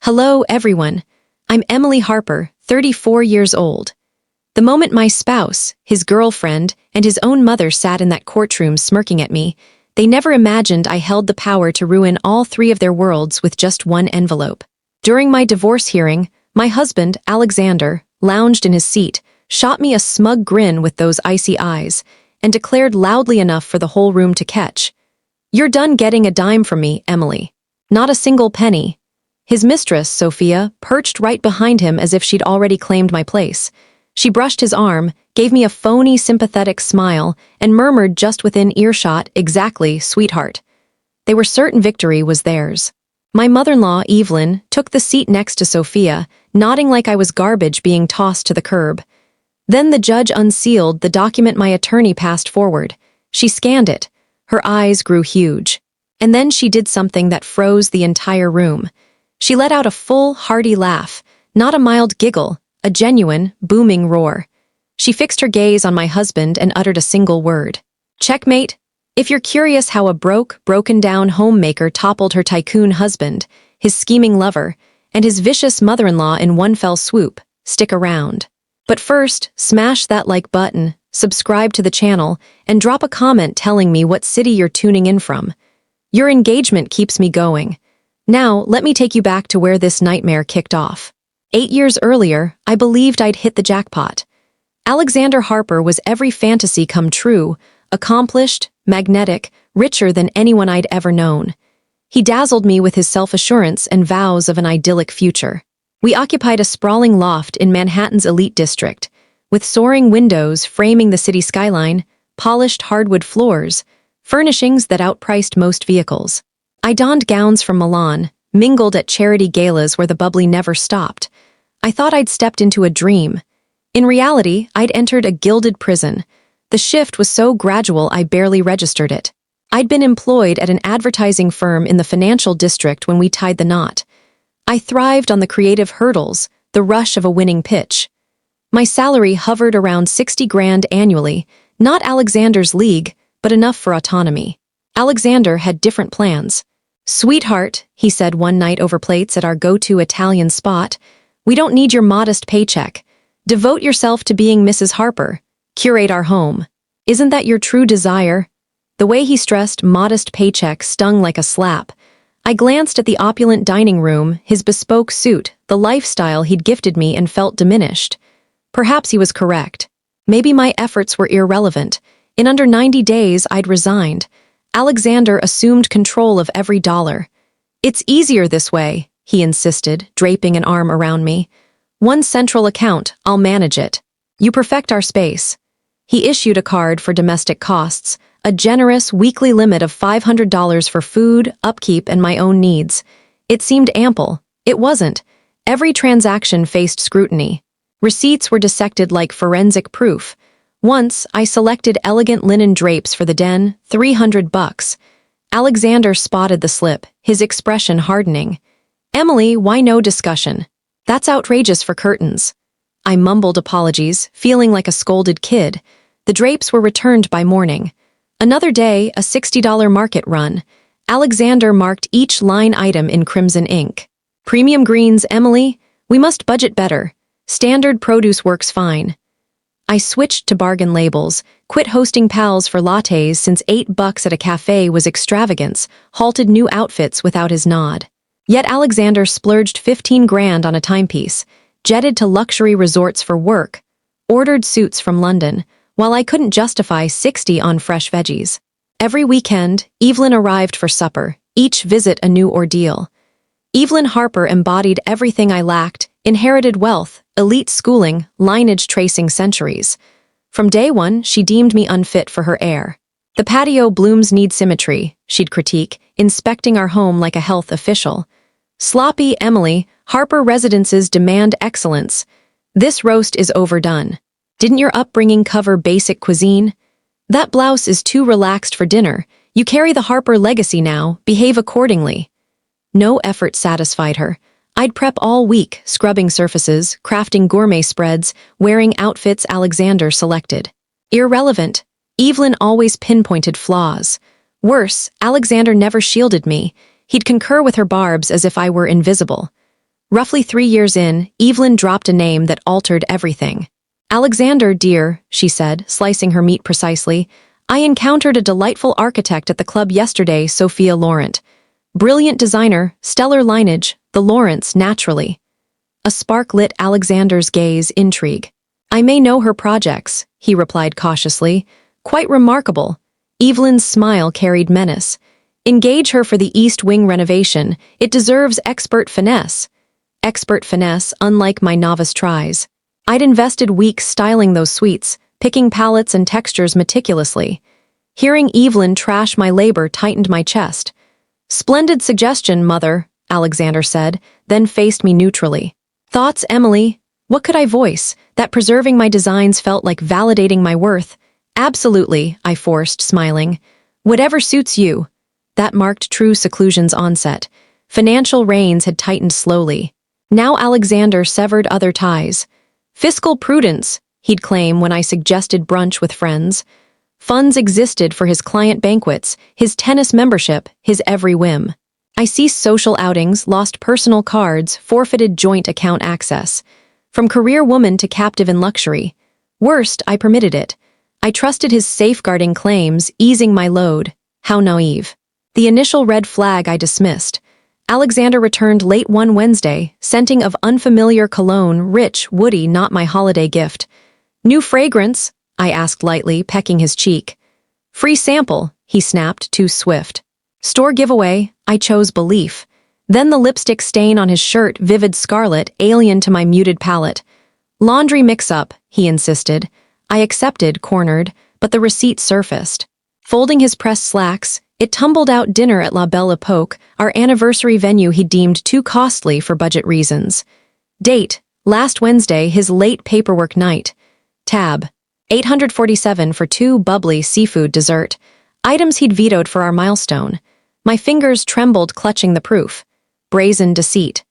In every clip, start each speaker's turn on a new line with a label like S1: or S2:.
S1: Hello, everyone. I'm Emily Harper, 34 years old. The moment my spouse, his girlfriend, and his own mother sat in that courtroom smirking at me, they never imagined I held the power to ruin all three of their worlds with just one envelope. During my divorce hearing, my husband, Alexander, lounged in his seat, shot me a smug grin with those icy eyes, and declared loudly enough for the whole room to catch, "You're done getting a dime from me, Emily. Not a single penny." His mistress, Sophia, perched right behind him as if she'd already claimed my place. She brushed his arm, gave me a phony, sympathetic smile, and murmured just within earshot, "Exactly, sweetheart." They were certain victory was theirs. My mother-in-law, Evelyn, took the seat next to Sophia, nodding like I was garbage being tossed to the curb. Then the judge unsealed the document my attorney passed forward. She scanned it. Her eyes grew huge. And then she did something that froze the entire room. She let out a full, hearty laugh, not a mild giggle, a genuine, booming roar. She fixed her gaze on my husband and uttered a single word. "Checkmate." If you're curious how a broken-down homemaker toppled her tycoon husband, his scheming lover, and his vicious mother-in-law in one fell swoop, stick around. But first, smash that like button, subscribe to the channel, and drop a comment telling me what city you're tuning in from. Your engagement keeps me going. Now, let me take you back to where this nightmare kicked off. 8 years earlier, I believed I'd hit the jackpot. Alexander Harper was every fantasy come true, accomplished, magnetic, richer than anyone I'd ever known. He dazzled me with his self-assurance and vows of an idyllic future. We occupied a sprawling loft in Manhattan's elite district, with soaring windows framing the city skyline, polished hardwood floors, furnishings that outpriced most vehicles. I donned gowns from Milan, mingled at charity galas where the bubbly never stopped. I thought I'd stepped into a dream. In reality, I'd entered a gilded prison. The shift was so gradual I barely registered it. I'd been employed at an advertising firm in the financial district when we tied the knot. I thrived on the creative hurdles, the rush of a winning pitch. My salary hovered around 60 grand annually, not Alexander's league, but enough for autonomy. Alexander had different plans. "Sweetheart," he said one night over plates at our go-to Italian spot, "we don't need your modest paycheck. Devote yourself to being Mrs. Harper. Curate our home. Isn't that your true desire?" The way he stressed modest paycheck stung like a slap. I glanced at the opulent dining room, his bespoke suit, the lifestyle he'd gifted me, and felt diminished. Perhaps he was correct. Maybe my efforts were irrelevant. In under 90 days, I'd resigned. Alexander assumed control of every dollar. "It's easier this way," he insisted, draping an arm around me. "One central account, I'll manage it. You perfect our space." He issued a card for domestic costs, a generous weekly limit of $500 for food, upkeep, and my own needs. It seemed ample. It wasn't. Every transaction faced scrutiny. Receipts were dissected like forensic proof. Once, I selected elegant linen drapes for the den, $300. Alexander spotted the slip, his expression hardening. "Emily, why no discussion? That's outrageous for curtains." I mumbled apologies, feeling like a scolded kid. The drapes were returned by morning. Another day, a $60 market run. Alexander marked each line item in crimson ink. "Premium greens, Emily? We must budget better. Standard produce works fine." I switched to bargain labels, quit hosting pals for lattes since $8 at a cafe was extravagance, halted new outfits without his nod. Yet Alexander splurged 15 grand on a timepiece, jetted to luxury resorts for work, ordered suits from London, while I couldn't justify 60 on fresh veggies. Every weekend, Evelyn arrived for supper, each visit a new ordeal. Evelyn Harper embodied everything I lacked: inherited wealth, elite schooling, lineage tracing centuries. From day one, she deemed me unfit for her heir. "The patio blooms need symmetry," she'd critique, inspecting our home like a health official. "Sloppy, Emily. Harper residences demand excellence. This roast is overdone. Didn't your upbringing cover basic cuisine? That blouse is too relaxed for dinner. You carry the Harper legacy now, behave accordingly." No effort satisfied her. I'd prep all week, scrubbing surfaces, crafting gourmet spreads, wearing outfits Alexander selected. Irrelevant. Evelyn always pinpointed flaws. Worse, Alexander never shielded me. He'd concur with her barbs as if I were invisible. Roughly 3 years in, Evelyn dropped a name that altered everything. "Alexander, dear," she said, slicing her meat precisely, "I encountered a delightful architect at the club yesterday, Sophia Laurent. Brilliant designer, stellar lineage, the Laurents, naturally." A spark lit Alexander's gaze, intrigue. "I may know her projects," he replied cautiously. "Quite remarkable." Evelyn's smile carried menace. "Engage her for the East Wing renovation. It deserves expert finesse." Expert finesse, unlike my novice tries. I'd invested weeks styling those suites, picking palettes and textures meticulously. Hearing Evelyn trash my labor tightened my chest. "Splendid suggestion, mother," Alexander said, then faced me neutrally. "Thoughts, Emily?" What could I voice? That preserving my designs felt like validating my worth. "Absolutely," I forced, smiling. "Whatever suits you." That marked true seclusion's onset. Financial reins had tightened slowly. Now Alexander severed other ties. "Fiscal prudence," he'd claim when I suggested brunch with friends. Funds existed for his client banquets, his tennis membership, his every whim. I ceased social outings, lost personal cards, forfeited joint account access. From career woman to captive in luxury. Worst, I permitted it. I trusted his safeguarding claims, easing my load. How naive. The initial red flag I dismissed. Alexander returned late one Wednesday, scenting of unfamiliar cologne, rich, woody, not my holiday gift. "New fragrance?" I asked lightly, pecking his cheek. "Free sample," he snapped, too swift. "Store giveaway," I chose belief. Then the lipstick stain on his shirt, vivid scarlet, alien to my muted palate. "Laundry mix-up," he insisted. I accepted, cornered, but the receipt surfaced. Folding his pressed slacks, it tumbled out dinner at La Belle Epoque, our anniversary venue he deemed too costly for budget reasons. Date, last Wednesday, his late paperwork night. Tab, $847 for 2 bubbly seafood dessert, items he'd vetoed for our milestone. My fingers trembled clutching the proof. Brazen deceit.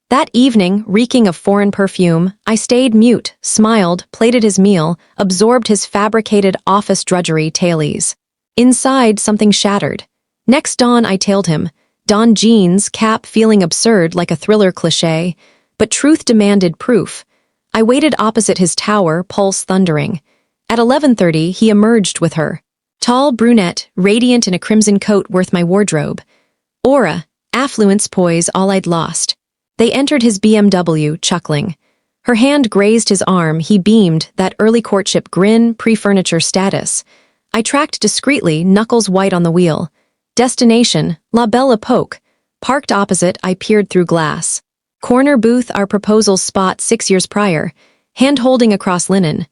S1: That evening, reeking of foreign perfume, I stayed mute, smiled, plated his meal, absorbed his fabricated office drudgery tailies. Inside, something shattered. Next dawn, I tailed him. Donned jeans, cap feeling absurd like a thriller cliché, but truth demanded proof. I waited opposite his tower, pulse thundering. At 11:30, he emerged with her. Tall, brunette, radiant in a crimson coat worth my wardrobe. Aura, affluence, poise, all I'd lost. They entered his BMW, chuckling. Her hand grazed his arm, he beamed, that early courtship grin, pre-furniture status. I tracked discreetly, knuckles white on the wheel. Destination, La Belle Epoque. Parked opposite, I peered through glass. Corner booth, our proposal spot 6 years prior. Hand holding across linen.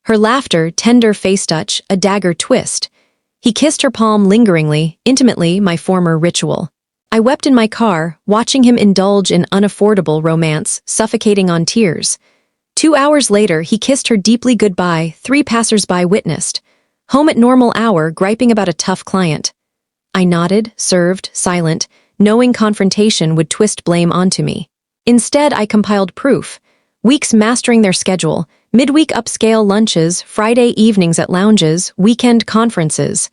S1: Her laughter, tender face touch, a dagger twist. He kissed her palm lingeringly, intimately, my former ritual. I wept in my car, watching him indulge in unaffordable romance, suffocating on tears. 2 hours later, he kissed her deeply goodbye, 3 passers-by witnessed. Home at normal hour, griping about a tough client. I nodded, served, silent, knowing confrontation would twist blame onto me. Instead, I compiled proof. Weeks mastering their schedule, midweek upscale lunches, Friday evenings at lounges, weekend conferences.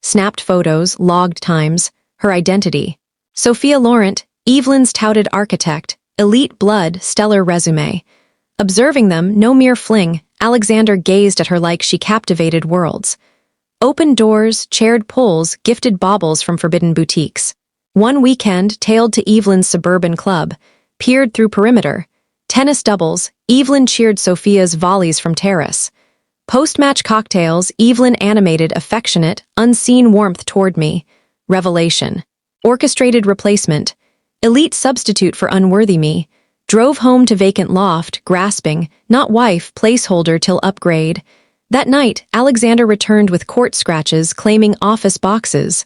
S1: Snapped photos, logged times, her identity. Sophia Laurent, Evelyn's touted architect, elite blood, stellar resume. Observing them, no mere fling, Alexander gazed at her like she captivated worlds. Open doors, chaired pulls, gifted baubles from forbidden boutiques. One weekend, tailed to Evelyn's suburban club, peered through perimeter. Tennis doubles, Evelyn cheered Sophia's volleys from terrace. Post-match cocktails, Evelyn animated affectionate, unseen warmth toward me. Revelation. Orchestrated replacement. Elite substitute for unworthy me. Drove home to vacant loft, grasping, not wife, placeholder till upgrade. That night, Alexander returned with court scratches claiming office boxes.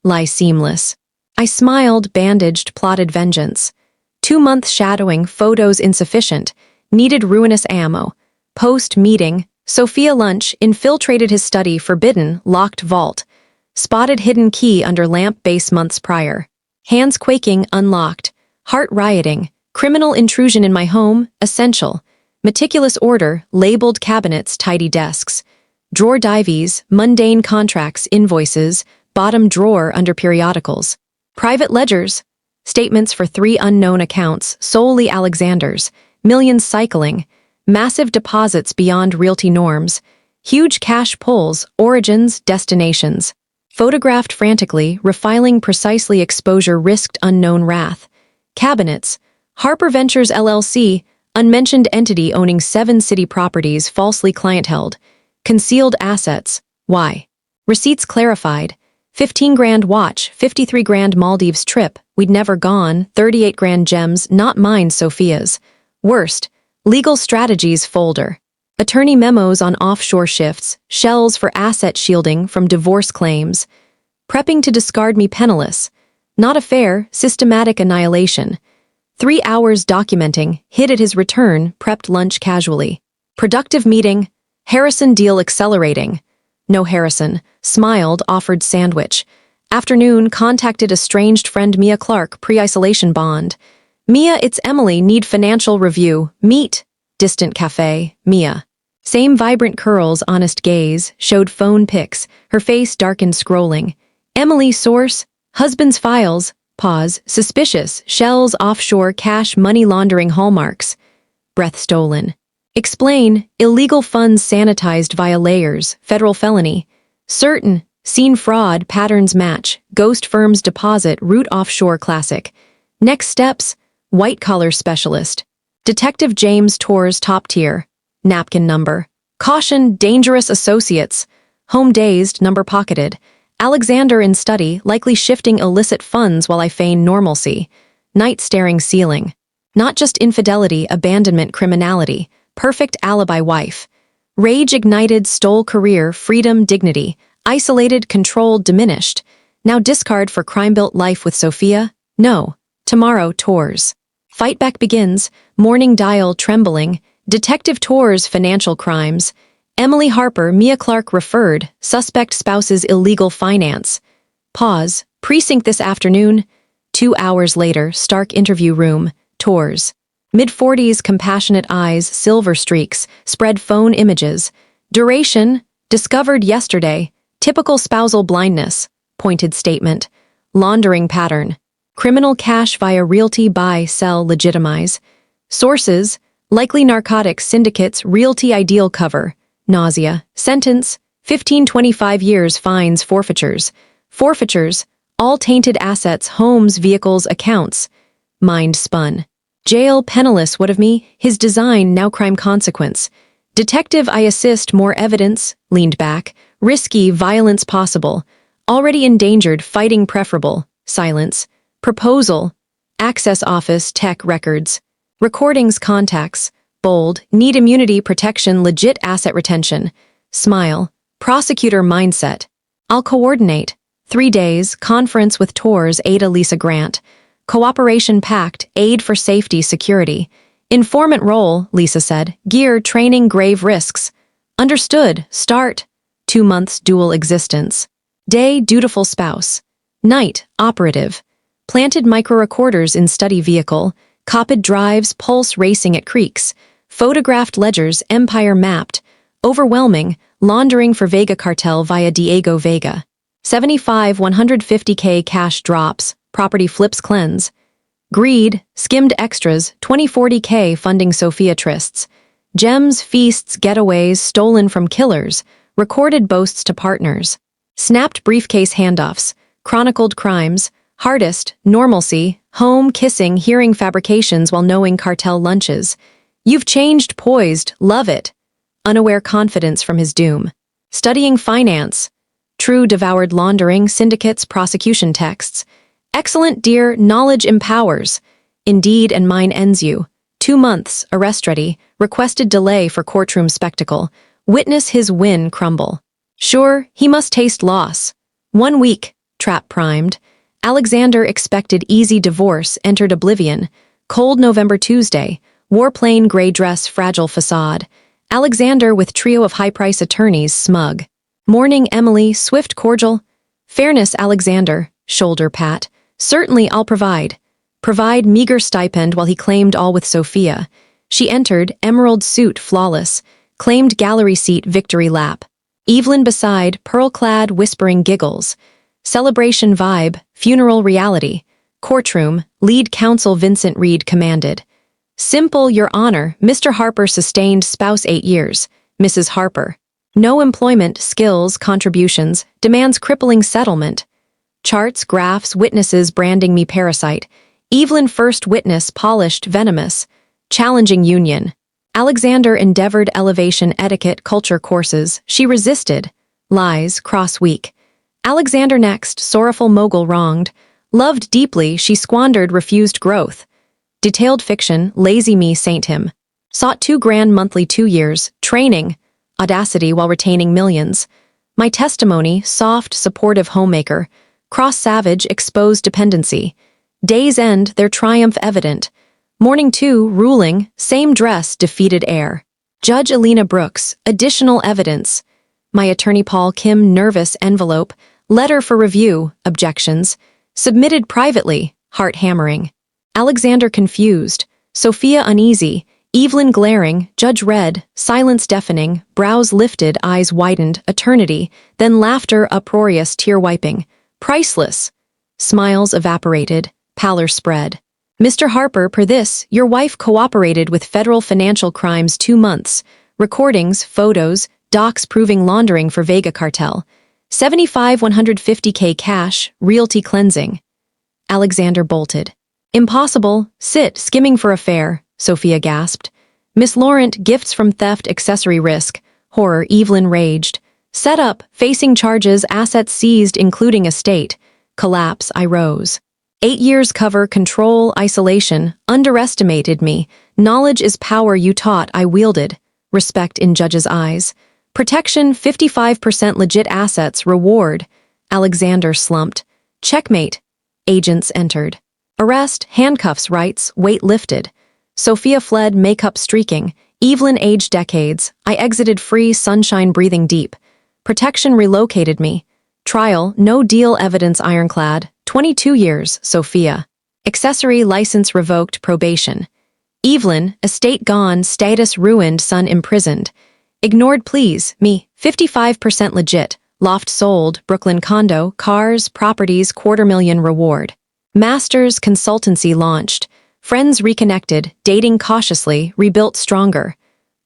S1: Lie seamless. I smiled, bandaged, plotted vengeance. 2-month shadowing, photos insufficient, needed ruinous ammo. Post-meeting, Sophia lunch, infiltrated his study, forbidden, locked vault. Spotted hidden key under lamp base months prior. Hands quaking, unlocked. Heart rioting. Criminal intrusion in my home, essential. Meticulous order, labeled cabinets, tidy desks. Drawer divies, mundane contracts, invoices, bottom drawer under periodicals. Private ledgers. Statements for 3 unknown accounts, solely Alexander's. Millions cycling. Massive deposits beyond realty norms. Huge cash pulls, origins, destinations. Photographed frantically, refiling precisely exposure risked unknown wrath. Cabinets. Harper Ventures LLC, unmentioned entity owning 7 city properties falsely client-held. Concealed assets. Why? Receipts clarified. 15 grand watch, 53 grand Maldives trip, we'd never gone, 38 grand gems, not mine, Sophia's. Worst. Legal strategies folder. Attorney memos on offshore shifts, shells for asset shielding from divorce claims. Prepping to discard me penniless. Not a fair, systematic annihilation. 3 hours documenting, hid at his return, prepped lunch casually. Productive meeting. Harrison deal accelerating. No Harrison. Smiled, offered sandwich. Afternoon, contacted estranged friend Mia Clark, pre-isolation bond. Mia, it's Emily, need financial review. Meet. Distant cafe. Mia. Same vibrant curls, honest gaze, showed phone pics, her face darkened scrolling. Emily, source. Husband's files. Pause. Suspicious. Shells, offshore, cash, money laundering hallmarks. Breath stolen. Explain. Illegal funds sanitized via layers. Federal felony. Certain. Scene fraud. Patterns match. Ghost firms deposit. Route offshore classic. Next steps. White-collar specialist. Detective James Torres top tier. Napkin number. Caution. Dangerous associates. Home dazed. Number pocketed. Alexander in study, likely shifting illicit funds while I feign normalcy. Night staring ceiling. Not just infidelity, abandonment, criminality. Perfect alibi wife. Rage ignited, stole career, freedom, dignity. Isolated, controlled, diminished. Now discard for crime-built life with Sophia? No. Tomorrow, tours. Fightback begins. Morning dial trembling. Detective Tours financial crimes. Emily Harper, Mia Clark referred. Suspect spouse's illegal finance. Pause. Precinct this afternoon. 2 hours later, Stark interview room. Tours. Mid-40s, compassionate eyes, silver streaks, spread phone images. Duration. Discovered yesterday. Typical spousal blindness. Pointed statement. Laundering pattern. Criminal cash via realty buy, sell, legitimize. Sources. Likely narcotics syndicates, realty ideal cover. Nausea. Sentence. 15-25 years fines forfeitures. Forfeitures. All tainted assets, homes, vehicles, accounts. Mind spun. Jail penniless what of me? His design now crime consequence. Detective I assist more evidence. Leaned back. Risky violence possible. Already endangered fighting preferable. Silence. Proposal. Access office tech records. Recordings contacts. Bold, need immunity protection legit asset retention. Smile. Prosecutor mindset. I'll coordinate. 3 days, conference with Tours Ada Lisa Grant. Cooperation pact, aid for safety security. Informant role, Lisa said. Gear, training, grave risks. Understood, start. 2 months dual existence. Day, dutiful spouse. Night, operative. Planted micro-recorders in study vehicle. Copied drives, pulse racing at creeks. Photographed ledgers, empire mapped. Overwhelming, laundering for Vega cartel via Diego Vega. 75 150K cash drops, property flips cleanse. Greed, skimmed extras, 20-40K funding Sophia trysts. Gems, feasts, getaways, stolen from killers. Recorded boasts to partners. Snapped briefcase handoffs, chronicled crimes. Hardest, normalcy, home, kissing, hearing fabrications while knowing cartel lunches. You've changed, poised, love it. Unaware confidence from his doom. Studying finance. True devoured laundering, syndicates, prosecution texts. Excellent, dear, knowledge empowers. Indeed and mine ends you. 2 months, arrest ready, requested delay for courtroom spectacle. Witness his win crumble. Sure, he must taste loss. 1 week, trap primed. Alexander expected easy divorce, entered oblivion. Cold November Tuesday. Warplane gray dress, fragile facade. Alexander with trio of high-price attorneys, smug. Morning Emily, swift cordial. Fairness Alexander, shoulder pat. Certainly I'll provide. Provide meager stipend while he claimed all with Sophia. She entered, emerald suit flawless. Claimed gallery seat, victory lap. Evelyn beside, pearl-clad, whispering giggles. Celebration vibe, funeral reality. Courtroom, lead counsel Vincent Reed commanded. Simple, Your Honor, Mr. Harper sustained spouse 8 years. Mrs. Harper. No employment, skills, contributions, demands crippling settlement. Charts, graphs, witnesses branding me parasite. Evelyn first witness polished, venomous. Challenging union. Alexander endeavored elevation etiquette culture courses. She resisted. Lies, cross weak. Alexander next, sorrowful mogul wronged. Loved deeply, she squandered, refused growth. Detailed fiction, lazy me saint him. Sought 2 grand monthly 2 years, training. Audacity while retaining millions. My testimony, soft, supportive homemaker. Cross savage, exposed dependency. Day's end, their triumph evident. Morning 2, ruling, same dress, defeated heir. Judge Alina Brooks, additional evidence. My attorney Paul Kim, nervous envelope. Letter for review, objections. Submitted privately, heart hammering. Alexander confused. Sophia uneasy. Evelyn glaring, Judge red, silence deafening, brows lifted, eyes widened, eternity, then laughter uproarious, tear wiping. Priceless. Smiles evaporated, pallor spread. Mr. Harper, per this, your wife cooperated with federal financial crimes 2 months. Recordings, photos, docs proving laundering for Vega cartel. 75 150K cash, realty cleansing. Alexander bolted. Impossible, sit, skimming for a fare, Sophia gasped. Miss Laurent, gifts from theft, accessory risk. Horror, Evelyn raged. Set up, facing charges, assets seized, including estate. Collapse, I rose. 8 years cover, control, isolation, underestimated me. Knowledge is power you taught, I wielded. Respect in judge's eyes. Protection, 55% legit assets, reward. Alexander slumped. Checkmate. Agents entered. Arrest, handcuffs, rights, weight lifted. Sophia fled, makeup streaking. Evelyn aged decades. I exited free, sunshine breathing deep. Protection relocated me. Trial, no deal evidence ironclad. 22 years, Sophia. Accessory license revoked, probation. Evelyn, estate gone, status ruined, son imprisoned. Ignored pleas, me, 55% legit. Loft sold, Brooklyn condo, cars, properties, $250,000 reward. Masters consultancy launched. Friends reconnected, dating cautiously, rebuilt stronger.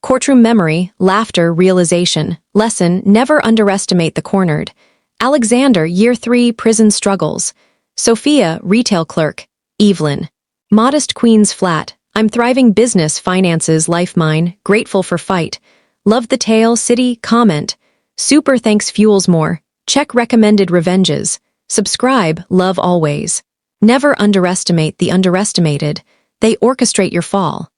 S1: Courtroom memory, laughter, realization. Lesson, never underestimate the cornered. Alexander, year 3, prison struggles. Sophia, retail clerk. Evelyn. Modest queen's flat. I'm thriving business, finances, life mine, grateful for fight. Love the tale, city, comment. Super thanks fuels more. Check recommended revenges. Subscribe, love always. Never underestimate the underestimated. They orchestrate your fall.